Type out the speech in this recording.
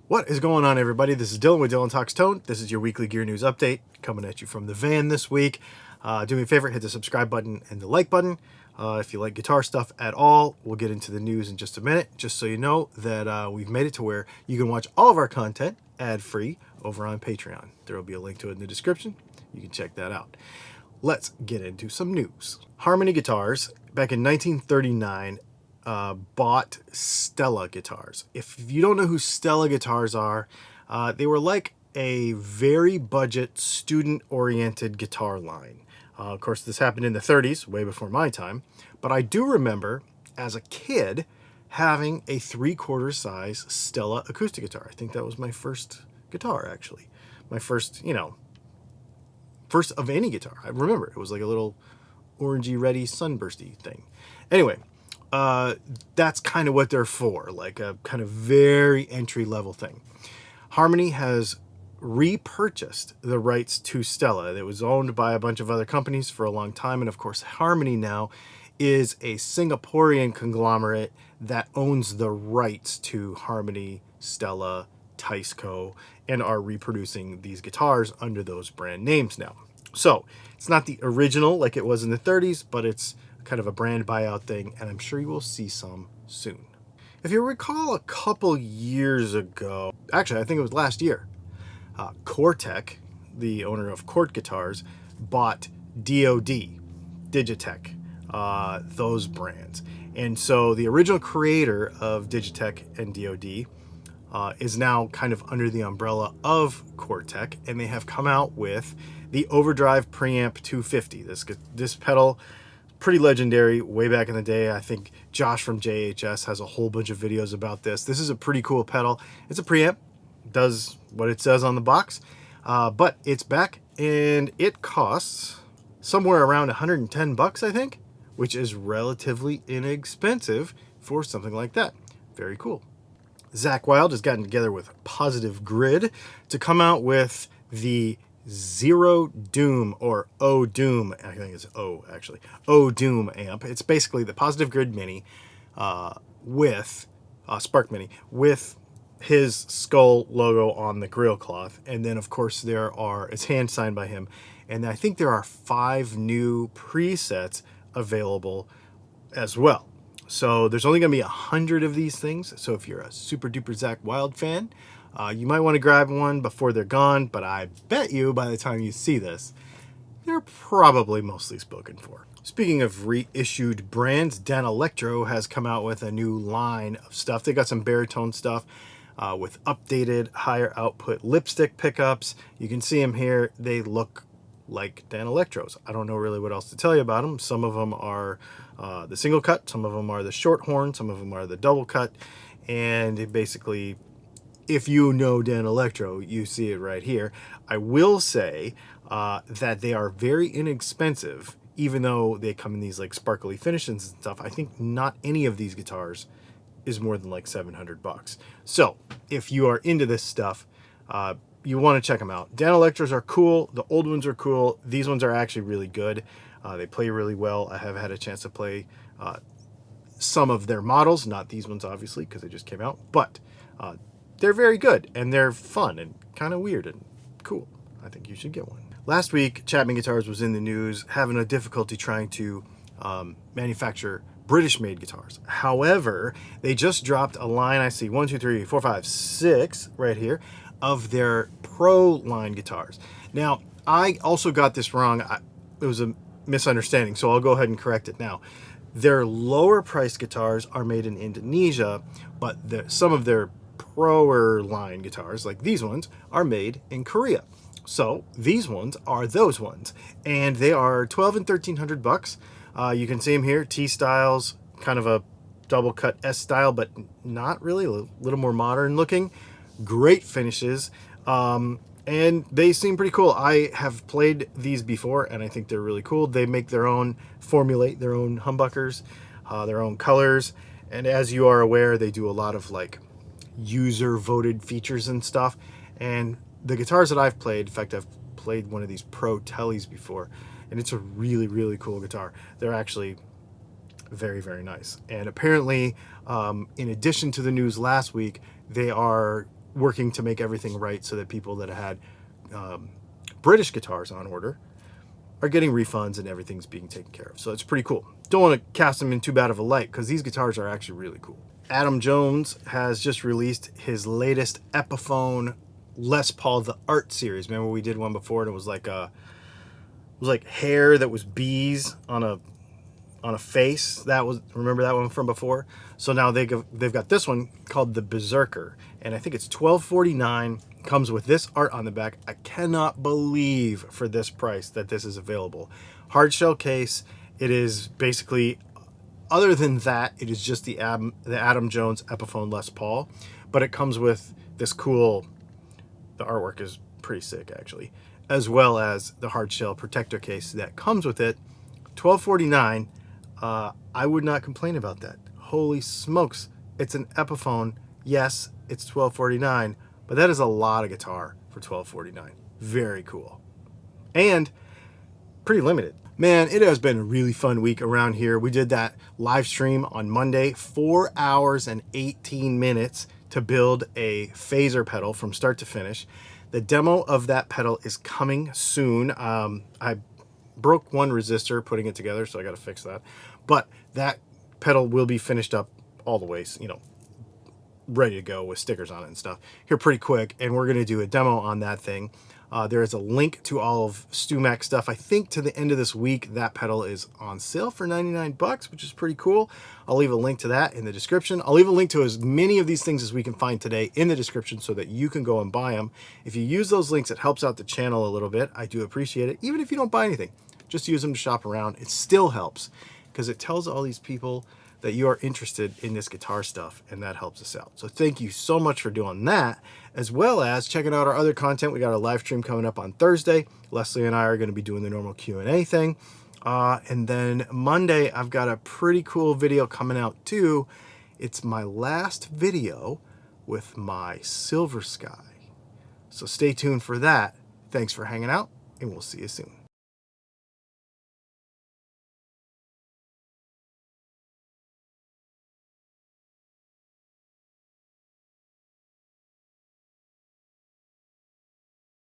What is going on, everybody? This is Dylan with Dylan Talks Tone. This is your weekly gear news update coming at you from the van this week. Do me a favor, hit the subscribe button and the like button. If you like guitar stuff at all, we'll get into the news in just a minute. Just so you know that we've made it to where you can watch all of our content ad-free over on Patreon. There will be a link to it in the description. You can check that out. Let's get into some news. Harmony Guitars, back in 1939, bought Stella guitars. If you don't know who Stella guitars are, they were like a very budget, student-oriented guitar line. Of course, this happened in the 30s, way before my time, but I do remember, as a kid, having a 3/4 size Stella acoustic guitar. I think that was my first guitar, actually. My first, first of any guitar. I remember it was like a little orangey, reddy, sunbursty thing. Anyway, that's kind of what they're for, like a kind of very entry-level thing. Harmony has repurchased the rights to Stella. It was owned by a bunch of other companies for a long time, and of course Harmony now is a Singaporean conglomerate that owns the rights to Harmony, Stella, Teisco, and are reproducing these guitars under those brand names now. So it's not the original like it was in the 30s, but it's kind of a brand buyout thing, and I'm sure you will see some soon. If you recall, a couple years ago, actually I think it was last year, Cortec, the owner of Cort Guitars, bought DOD, Digitech, those brands. And so the original creator of Digitech and DOD is now kind of under the umbrella of Cortec, and they have come out with the Overdrive Preamp 250. This pedal, pretty legendary way back in the day. I think Josh from JHS has a whole bunch of videos about this. This is a pretty cool pedal. It's a preamp, does what it says on the box, but it's back, and it costs somewhere around 110 bucks, I think, which is relatively inexpensive for something like that. Very cool. Zakk Wylde has gotten together with Positive Grid to come out with the Zero Doom, or O Doom, I think it's O actually, O Doom amp. It's basically the Positive Grid Mini with Spark Mini with his skull logo on the grill cloth, and then of course it's hand signed by him, and I think there are 5 new presets available as well. So there's only going to be 100 of these things, so if you're a super duper Zakk Wylde fan, you might want to grab one before they're gone, but I bet you by the time you see this, they're probably mostly spoken for. Speaking of reissued brands, Danelectro has come out with a new line of stuff. They got some baritone stuff with updated higher output lipstick pickups. You can see them here. They look like Danelectros. I don't know really what else to tell you about them. Some of them are the single cut, some of them are the short horn, some of them are the double cut, and basically, if you know Danelectro, you see it right here. I will say that they are very inexpensive, even though they come in these like sparkly finishes and stuff. I think not any of these guitars is more than like 700 bucks. So if you are into this stuff, you want to check them out. Danelectros are cool. The old ones are cool. These ones are actually really good. They play really well. I have had a chance to play some of their models, not these ones obviously because they just came out, but they're very good, and they're fun and kind of weird and cool. I think you should get one. Last week, Chapman Guitars was in the news having a difficulty trying to manufacture British-made guitars. However, they just dropped a line, I see 1, 2, 3, 4, 5, 6 right here, of their Pro line guitars. Now, I also got this wrong. It was a misunderstanding, so I'll go ahead and correct it now. Their lower priced guitars are made in Indonesia, but some of their Proer line guitars, like these ones, are made in Korea. So these ones are those ones, and they are 12 and 1300 bucks. You can see them here, T styles, kind of a double cut S style, but not really, a little more modern looking. Great finishes, and they seem pretty cool. I have played these before, and I think they're really cool. They make their own, formulate their own humbuckers, their own colors, and as you are aware, they do a lot of like user voted features and stuff. And the guitars that I've played, in fact I've played one of these Pro Tellies before, and it's a really, really cool guitar. They're actually very, very nice. And apparently, in addition to the news last week, they are working to make everything right so that people that had British guitars on order are getting refunds and everything's being taken care of. So it's pretty cool. Don't want to cast them in too bad of a light because these guitars are actually really cool. Adam Jones has just released his latest Epiphone Les Paul the Art series. Remember we did one before and it was like hair that was bees on a face. That was, remember that one from before? So now they've got this one called the Berserker, and I think it's $12.49. Comes with this art on the back. I cannot believe for this price that this is available. Hard shell case. It is basically, other than that, it is just the Adam Jones Epiphone Les Paul, but it comes with this cool, the artwork is pretty sick actually, as well as the hard shell protector case that comes with it. $12.49. I would not complain about that. Holy smokes, it's an Epiphone. Yes, it's $12.49, but that is a lot of guitar for $12.49. Very cool. And pretty limited. Man, it has been a really fun week around here. We did that live stream on Monday, 4 hours and 18 minutes to build a Phasor pedal from start to finish. The demo of that pedal is coming soon. I broke one resistor putting it together, so I got to fix that. But that pedal will be finished up all the way, you know, ready to go with stickers on it and stuff here pretty quick, and we're going to do a demo on that thing. There is a link to all of StewMac stuff. I think to the end of this week that pedal is on sale for 99 bucks, which is pretty cool. I'll leave a link to that in the description. I'll leave a link to as many of these things as we can find today in the description so that you can go and buy them. If you use those links, it helps out the channel a little bit. I do appreciate it. Even if you don't buy anything, just use them to shop around. It still helps because it tells all these people that you are interested in this guitar stuff, and that helps us out. So thank you so much for doing that, as well as checking out our other content. We got a live stream coming up on Thursday. Leslie and I are going to be doing the normal Q&A thing. And then Monday, I've got a pretty cool video coming out too. It's my last video with my Silver Sky. So stay tuned for that. Thanks for hanging out, and we'll see you soon.